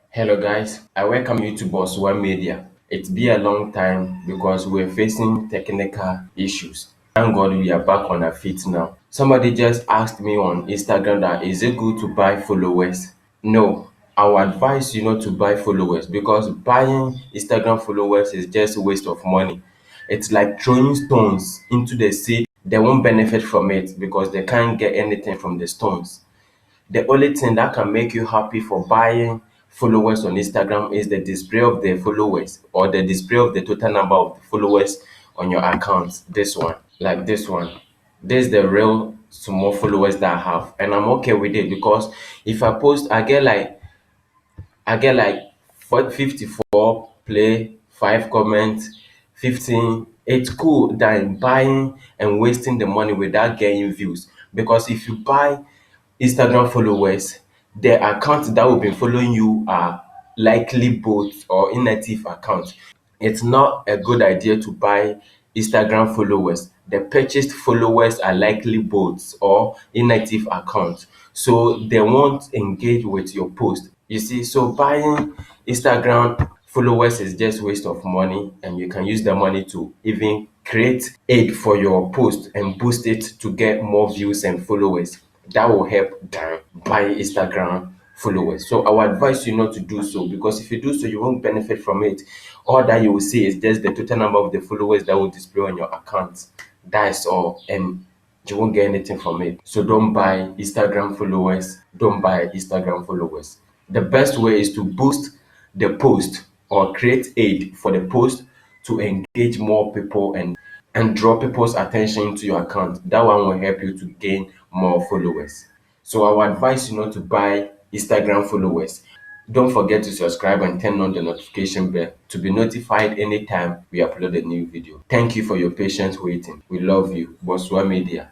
Hello guys, I welcome you to Boss One Media. It's been a long time because we're facing technical issues. Thank God we are back on our feet now. Somebody just asked me on Instagram that is it good to buy followers? No, I would advise you not to buy followers because buying Instagram followers is just a waste of money. It's like throwing stones into the sea. They won't benefit from it because they can't get anything from the stones. The only thing that can make you happy for buying followers on Instagram is the display of the followers or the display of the total number of followers on your account. This one, like this one. This is the real small followers that I have, and I'm okay with it because if I post, I get like 54 play, 5 comments, 15. It's cool than buying and wasting the money without getting views. Because if you buy Instagram followers, the accounts that will be following you are likely bots or inactive accounts. It's not a good idea to buy Instagram followers. The purchased followers are likely bots or inactive accounts, so they won't engage with your post. You see, so buying Instagram followers is just waste of money, and you can use the money to even create aid for your post and boost it to get more views and followers. That will help than buy Instagram followers. So I would advise you not to do so because if you do so, you won't benefit from it. All that you will see is just the total number of the followers that will display on your account. That's all, and you won't get anything from it. So don't buy Instagram followers. Don't buy Instagram followers. The best way is to boost the post or create aid for the post to engage more people and draw people's attention to your account. That one will help you to gain more followers. So I would advise you not to buy Instagram followers. Don't forget to subscribe and turn on the notification bell to be notified anytime we upload a new video. Thank you for your patience waiting. We love you. Boswa Media.